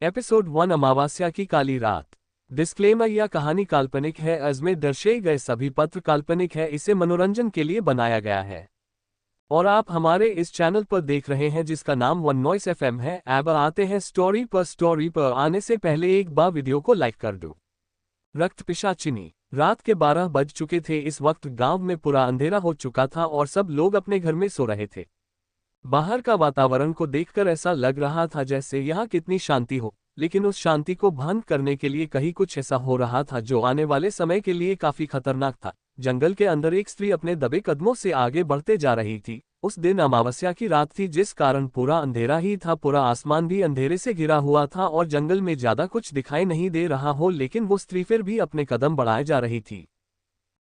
Episode 1 अमावस्या की काली रात। Disclaimer, यह कहानी काल्पनिक है। इसमें दर्शाए गए सभी पात्र काल्पनिक है। इसे मनोरंजन के लिए बनाया गया है और आप हमारे इस चैनल पर देख रहे हैं जिसका नाम वन नॉइस एफएम है। अब आते हैं स्टोरी पर। स्टोरी पर आने से पहले एक बार वीडियो को लाइक कर दो। रक्त पिशाचिनी। रात के 12 बज चुके थे। इस वक्त गांव में पूरा अंधेरा हो चुका था और सब लोग अपने घर में सो रहे थे। बाहर का वातावरण को देखकर ऐसा लग रहा था जैसे यहाँ कितनी शांति हो, लेकिन उस शांति को भंग करने के लिए कहीं कुछ ऐसा हो रहा था जो आने वाले समय के लिए काफी खतरनाक था। जंगल के अंदर एक स्त्री अपने दबे कदमों से आगे बढ़ते जा रही थी। उस दिन अमावस्या की रात थी जिस कारण पूरा अंधेरा ही था। पूरा आसमान भी अंधेरे से घिरा हुआ था और जंगल में ज्यादा कुछ दिखाई नहीं दे रहा हो, लेकिन वो स्त्री फिर भी अपने कदम बढ़ाए जा रही थी।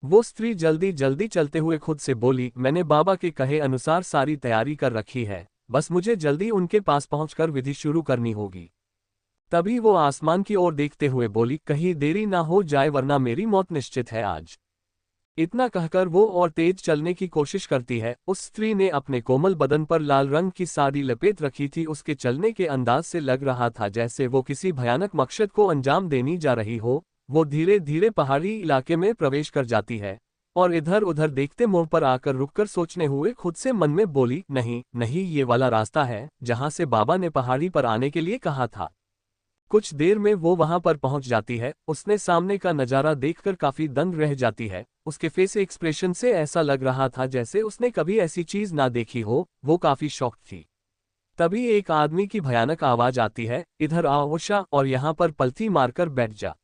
वो स्त्री जल्दी जल्दी चलते हुए खुद से बोली, मैंने बाबा के कहे अनुसार सारी तैयारी कर रखी है, बस मुझे जल्दी उनके पास पहुंचकर विधि शुरू करनी होगी। तभी वो आसमान की ओर देखते हुए बोली, कहीं देरी ना हो जाए वरना मेरी मौत निश्चित है आज। इतना कहकर वो और तेज चलने की कोशिश करती है। उस स्त्री ने अपने कोमल बदन पर लाल रंग की साड़ी लपेट रखी थी। उसके चलने के अंदाज से लग रहा था जैसे वो किसी भयानक मकसद को अंजाम देनी जा रही हो। वो धीरे धीरे पहाड़ी इलाके में प्रवेश कर जाती है और इधर उधर देखते मुंह पर आकर रुककर सोचने हुए खुद से मन में बोली, नहीं नहीं, ये वाला रास्ता है जहां से बाबा ने पहाड़ी पर आने के लिए कहा था। कुछ देर में वो वहां पर पहुंच जाती है। उसने सामने का नजारा देखकर काफी दंग रह जाती है। उसके फेस एक्सप्रेशन से ऐसा लग रहा था जैसे उसने कभी ऐसी चीज ना देखी हो। वो काफी शॉक्ड थी। तभी एक आदमी की भयानक आवाज आती है, इधर आओ उषा और यहाँ पर पलथी मारकर बैठ जा।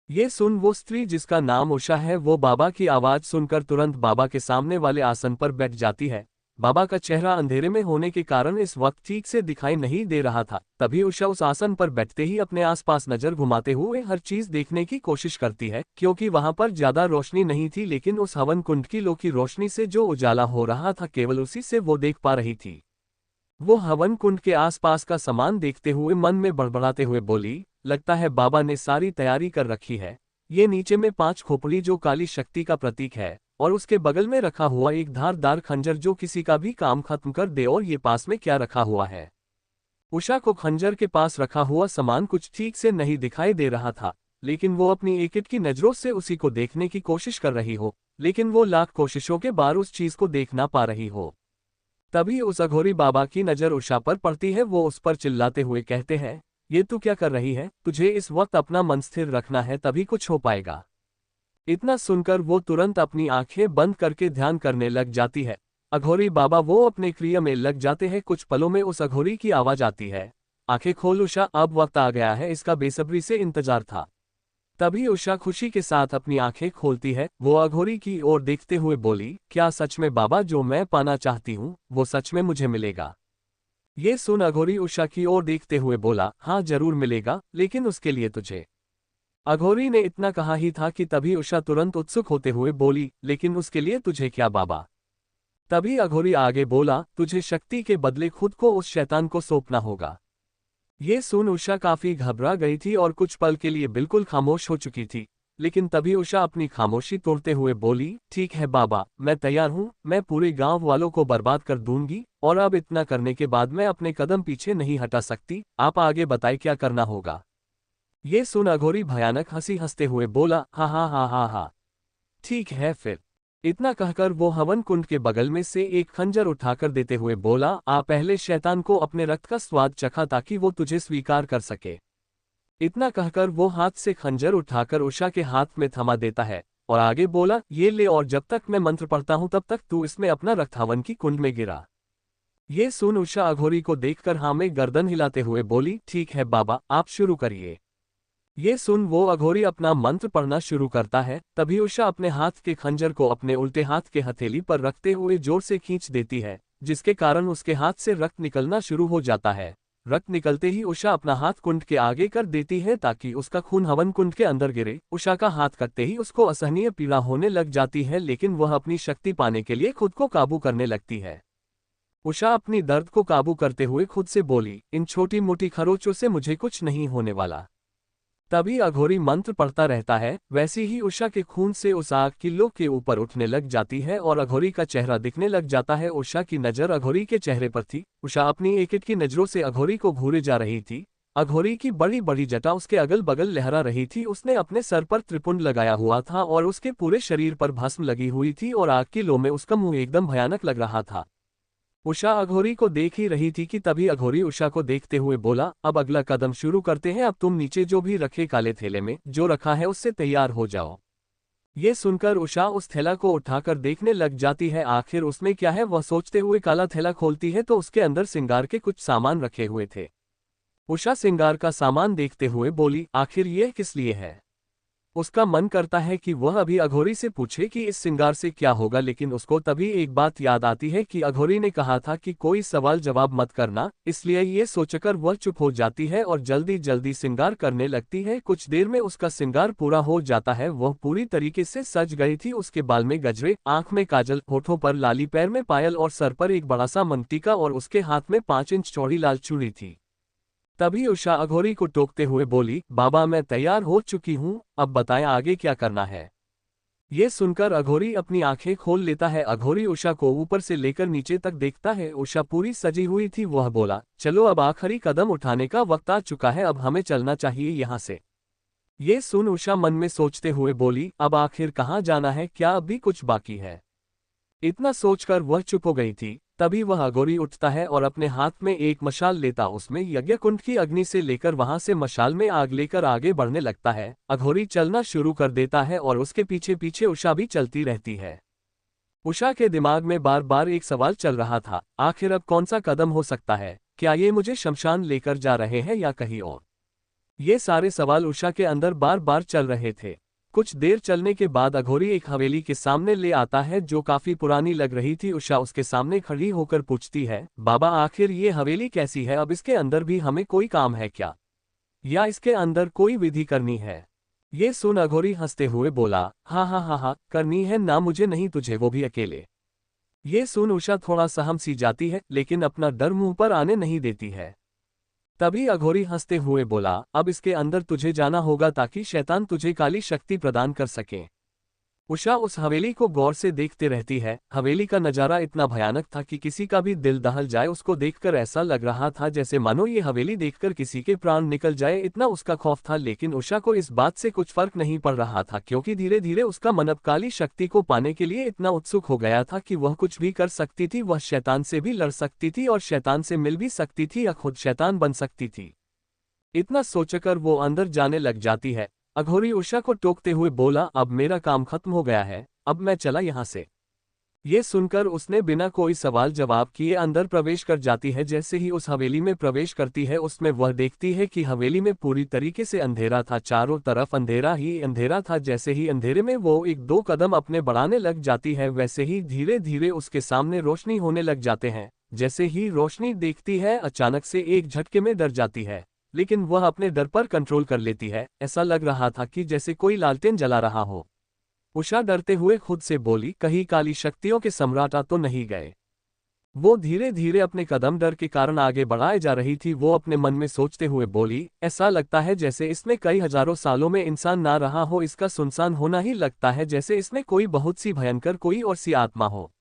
ये सुन वो स्त्री जिसका नाम उषा है वो बाबा की आवाज सुनकर तुरंत बाबा के सामने वाले आसन पर बैठ जाती है। बाबा का चेहरा अंधेरे में होने के कारण इस वक्त ठीक से दिखाई नहीं दे रहा था। तभी उषा उस आसन पर बैठते ही अपने आसपास नजर घुमाते हुए हर चीज देखने की कोशिश करती है, क्योंकि वहां पर ज्यादा रोशनी नहीं थी, लेकिन उस हवन कुंड की लो की रोशनी से जो उजाला हो रहा था केवल उसी से वो देख पा रही थी। वो हवन कुंड के आसपास का सामान देखते हुए मन में बड़बड़ाते हुए बोली, लगता है बाबा ने सारी तैयारी कर रखी है। ये नीचे में 5 खोपड़ी जो काली शक्ति का प्रतीक है और उसके बगल में रखा हुआ एक धारदार खंजर जो किसी का भी काम खत्म कर दे। और ये पास में क्या रखा हुआ है? उषा को खंजर के पास रखा हुआ सामान कुछ ठीक से नहीं दिखाई दे रहा था, लेकिन वो अपनी एकट की नजरों से उसी को देखने की कोशिश कर रही हो, लेकिन वो लाख कोशिशों के बाद उस चीज को देख ना पा रही हो। तभी उस अघोरी बाबा की नजर उषा पर पड़ती है। वो उस पर चिल्लाते हुए कहते हैं, ये तू क्या कर रही है? तुझे इस वक्त अपना मन स्थिर रखना है, तभी कुछ हो पाएगा। इतना सुनकर वो तुरंत अपनी आंखें बंद करके ध्यान करने लग जाती है। अघोरी बाबा वो अपने क्रिया में लग जाते हैं। कुछ पलों में उस अघोरी की आवाज आती है, आंखें खोल उषा, अब वक्त आ गया है, इसका बेसब्री से इंतजार था। तभी उषा खुशी के साथ अपनी आंखें खोलती है। वो अघोरी की ओर देखते हुए बोली, क्या सच में बाबा जो मैं पाना चाहती हूँ वो सच में मुझे मिलेगा? ये सुन अघोरी उषा की ओर देखते हुए बोला, हाँ जरूर मिलेगा, लेकिन उसके लिए तुझे। अघोरी ने इतना कहा ही था कि तभी उषा तुरंत उत्सुक होते हुए बोली, लेकिन उसके लिए तुझे क्या बाबा? तभी अघोरी आगे बोला, तुझे शक्ति के बदले खुद को उस शैतान को सौंपना होगा। ये सुन उषा काफी घबरा गई थी और कुछ पल के लिए बिल्कुल खामोश हो चुकी थी, लेकिन तभी उषा अपनी खामोशी तोड़ते हुए बोली, ठीक है बाबा, मैं तैयार हूँ, मैं पूरे गांव वालों को बर्बाद कर दूंगी और अब इतना करने के बाद मैं अपने कदम पीछे नहीं हटा सकती। आप आगे बताएं क्या करना होगा? ये सुन अघोरी भयानक हंसी हंसते हुए बोला, हा हा हा हा हा, ठीक है फिर। इतना कहकर वो हवन कुंड के बगल में से एक खंजर उठाकर देते हुए बोला, आ पहले शैतान को अपने रक्त का स्वाद चखा ताकि वो तुझे स्वीकार कर सके। इतना कहकर वो हाथ से खंजर उठाकर उषा के हाथ में थमा देता है और आगे बोला, ये ले और जब तक मैं मंत्र पढ़ता हूं तब तक तू इसमें अपना रक्त हवन की कुंड में गिरा। ये सुन उषा अघोरी को देखकर हाँ में गर्दन हिलाते हुए बोली, ठीक है बाबा, आप शुरू करिए। ये सुन वो अघोरी अपना मंत्र पढ़ना शुरू करता है। तभी उषा अपने हाथ के खंजर को अपने उल्टे हाथ के हथेली पर रखते हुए जोर से खींच देती है, जिसके कारण उसके हाथ से रक्त निकलना शुरू हो जाता है। रक्त निकलते ही उषा अपना हाथ कुंड के आगे कर देती है ताकि उसका खून हवन कुंड के अंदर गिरे। उषा का हाथ कटते ही उसको असहनीय पीड़ा होने लग जाती है, लेकिन वह अपनी शक्ति पाने के लिए खुद को काबू करने लगती है। उषा अपनी दर्द को काबू करते हुए खुद से बोली, इन छोटी मोटी खरोचों से मुझे कुछ नहीं होने वाला। तभी अघोरी मंत्र पढ़ता रहता है। वैसे ही उषा के खून से उस आग की लो के ऊपर उठने लग जाती है और अघोरी का चेहरा दिखने लग जाता है। उषा की नजर अघोरी के चेहरे पर थी। उषा अपनी एकट की नजरों से अघोरी को घूरे जा रही थी। अघोरी की बड़ी बड़ी जटा उसके अगल बगल लहरा रही थी। उसने अपने सर पर त्रिपुंड लगाया हुआ था और उसके पूरे शरीर पर भस्म लगी हुई थी और आग की लो में उसका मुंह एकदम भयानक लग रहा था। उषा अघोरी को देख ही रही थी कि तभी अघोरी उषा को देखते हुए बोला, अब अगला कदम शुरू करते हैं। अब तुम नीचे जो भी रखे काले थैले में जो रखा है उससे तैयार हो जाओ। ये सुनकर उषा उस थैला को उठाकर देखने लग जाती है, आखिर उसमें क्या है वह सोचते हुए काला थैला खोलती है तो उसके अंदर श्रृंगार के कुछ सामान रखे हुए थे। उषा श्रृंगार का सामान देखते हुए बोली, आखिर यह किस लिए है। उसका मन करता है कि वह अभी अघोरी से पूछे कि इस श्रृंगार से क्या होगा, लेकिन उसको तभी एक बात याद आती है कि अघोरी ने कहा था कि कोई सवाल जवाब मत करना, इसलिए ये सोचकर वह चुप हो जाती है और जल्दी जल्दी श्रृंगार करने लगती है। कुछ देर में उसका श्रृंगार पूरा हो जाता है। वह पूरी तरीके से सज गई थी। उसके बाल में गजरे, आंख में काजल, होठों पर लाली, पैर में पायल और सर पर एक बड़ा सा मंगटीका और उसके हाथ में 5 इंच चौड़ी लाल चूड़ी थी। तभी उषा अघोरी को टोकते हुए बोली, बाबा मैं तैयार हो चुकी हूँ, अब बताएं आगे क्या करना है। ये सुनकर अघोरी अपनी आंखें खोल लेता है। अघोरी उषा को ऊपर से लेकर नीचे तक देखता है। उषा पूरी सजी हुई थी। वह बोला, चलो अब आखिरी कदम उठाने का वक्त आ चुका है, अब हमें चलना चाहिए यहाँ से। ये सुन उषा मन में सोचते हुए बोली, अब आखिर कहाँ जाना है, क्या अब भी कुछ बाकी है। इतना सोचकर वह चुप हो गई थी। तभी वह अघोरी उठता है और अपने हाथ में एक मशाल लेता उसमें यज्ञकुंड की अग्नि से लेकर वहां से मशाल में आग लेकर आगे बढ़ने लगता है। अघोरी चलना शुरू कर देता है और उसके पीछे पीछे उषा भी चलती रहती है। उषा के दिमाग में बार बार एक सवाल चल रहा था, आखिर अब कौन सा कदम हो सकता है, क्या ये मुझे शमशान लेकर जा रहे हैं या कहीं और। ये सारे सवाल उषा के अंदर बार बार चल रहे थे। कुछ देर चलने के बाद अघोरी एक हवेली के सामने ले आता है जो काफी पुरानी लग रही थी। उषा उसके सामने खड़ी होकर पूछती है, बाबा आखिर ये हवेली कैसी है, अब इसके अंदर भी हमें कोई काम है क्या, या इसके अंदर कोई विधि करनी है। ये सुन अघोरी हंसते हुए बोला, हाँ हाँ हाँ हाँ करनी है ना, मुझे नहीं तुझे, वो भी अकेले। ये सुन उषा थोड़ा सहम सी जाती है लेकिन अपना डर मुंह पर आने नहीं देती है। तभी अघोरी हंसते हुए बोला, अब इसके अंदर तुझे जाना होगा ताकि शैतान तुझे काली शक्ति प्रदान कर सके। उषा उस हवेली को गौर से देखते रहती है। हवेली का नजारा इतना भयानक था कि किसी का भी दिल दहल जाए। उसको देखकर ऐसा लग रहा था जैसे मानो ये हवेली देखकर किसी के प्राण निकल जाए, इतना उसका खौफ था। लेकिन उषा को इस बात से कुछ फर्क नहीं पड़ रहा था, क्योंकि धीरे धीरे उसका मन अब काली शक्ति को पाने के लिए इतना उत्सुक हो गया था कि वह कुछ भी कर सकती थी। वह शैतान से भी लड़ सकती थी और शैतान से मिल भी सकती थी या खुद शैतान बन सकती थी। इतना सोचकर वो अंदर जाने लग जाती है। अघोरी उषा को टोकते हुए बोला, अब मेरा काम खत्म हो गया है, अब मैं चला यहाँ से। ये सुनकर उसने बिना कोई सवाल जवाब किए अंदर प्रवेश कर जाती है। जैसे ही उस हवेली में प्रवेश करती है उसमें वह देखती है कि हवेली में पूरी तरीके से अंधेरा था, चारों तरफ अंधेरा ही अंधेरा था। जैसे ही अंधेरे में वो एक दो कदम अपने बढ़ाने लग जाती है, वैसे ही धीरे धीरे उसके सामने रोशनी होने लग जाते हैं। जैसे ही रोशनी देखती है अचानक से एक झटके में डर जाती है, लेकिन वह अपने डर पर कंट्रोल कर लेती है। ऐसा लग रहा था कि जैसे कोई लालटेन जला रहा हो। उषा डरते हुए खुद से बोली, कहीं काली शक्तियों के सम्राट आ तो नहीं गए। वो धीरे धीरे अपने कदम डर के कारण आगे बढ़ाए जा रही थी। वो अपने मन में सोचते हुए बोली, ऐसा लगता है जैसे इसमें कई हजारों सालों में इंसान ना रहा हो। इसका सुनसान होना ही लगता है जैसे इसमें कोई बहुत सी भयंकर कोई और सी आत्मा हो।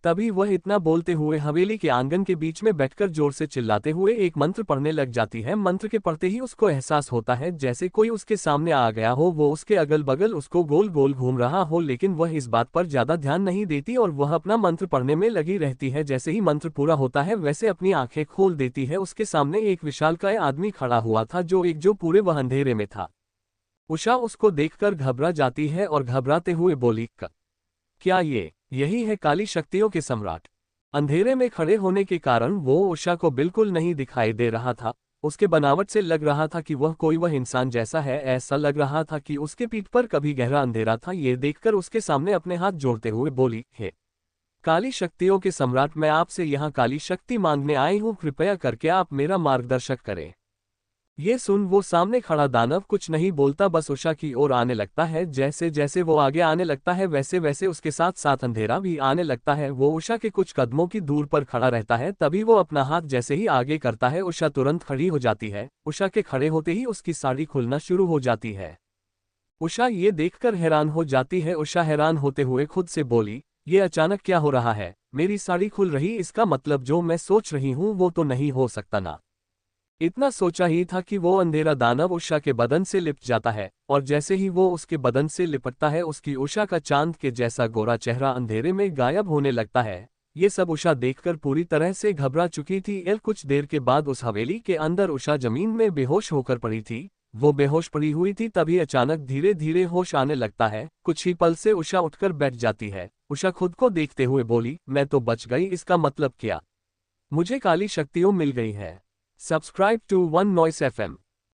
तभी वह इतना बोलते हुए हवेली के आंगन के बीच में बैठकर जोर से चिल्लाते हुए एक मंत्र पढ़ने लग जाती है। मंत्र के पढ़ते ही उसको एहसास होता है जैसे कोई उसके सामने आ गया हो, वो उसके अगल बगल उसको गोल गोल घूम रहा हो, लेकिन वह इस बात पर ज्यादा ध्यान नहीं देती और वह अपना मंत्र पढ़ने में लगी रहती है। जैसे ही मंत्र पूरा होता है वैसे अपनी आंखें खोल देती है। उसके सामने एक विशालकाय आदमी खड़ा हुआ था जो पूरे वह अंधेरे में था। उषा उसको देखकर घबरा जाती है और घबराते हुए बोली, क्या यही है काली शक्तियों के सम्राट। अंधेरे में खड़े होने के कारण वो उषा को बिल्कुल नहीं दिखाई दे रहा था। उसके बनावट से लग रहा था कि वह इंसान जैसा है। ऐसा लग रहा था कि उसके पीठ पर कभी गहरा अंधेरा था। ये देखकर उसके सामने अपने हाथ जोड़ते हुए बोली, हे काली शक्तियों के सम्राट, मैं आपसे यहाँ काली शक्ति मांगने आई हूँ, कृपया करके आप मेरा मार्गदर्शन करें। ये सुन वो सामने खड़ा दानव कुछ नहीं बोलता, बस उषा की ओर आने लगता है। जैसे जैसे वो आगे आने लगता है वैसे वैसे उसके साथ साथ अंधेरा भी आने लगता है। वो उषा के कुछ कदमों की दूर पर खड़ा रहता है। तभी वो अपना हाथ जैसे ही आगे करता है उषा तुरंत खड़ी हो जाती है। उषा के खड़े होते ही उसकी साड़ी खुलना शुरू हो जाती है। उषा ये देखकर हैरान हो जाती है। उषा हैरान होते हुए खुद से बोली, ये अचानक क्या हो रहा है, मेरी साड़ी खुल रही, इसका मतलब जो मैं सोच रही हूँ वो तो नहीं हो सकता ना। इतना सोचा ही था कि वो अंधेरा दानव उषा के बदन से लिपट जाता है, और जैसे ही वो उसके बदन से लिपटता है उसकी उषा का चांद के जैसा गोरा चेहरा अंधेरे में गायब होने लगता है। ये सब उषा देखकर पूरी तरह से घबरा चुकी थी। कुछ देर के बाद उस हवेली के अंदर उषा जमीन में बेहोश होकर पड़ी थी। वो बेहोश पड़ी हुई थी, तभी अचानक धीरे धीरे होश आने लगता है। कुछ ही पल से उषा उठकर बैठ जाती है। उषा खुद को देखते हुए बोली, मैं तो बच गई, इसका मतलब क्या? मुझे काली शक्तियाँ मिल गई है। Subscribe to One Noise FM.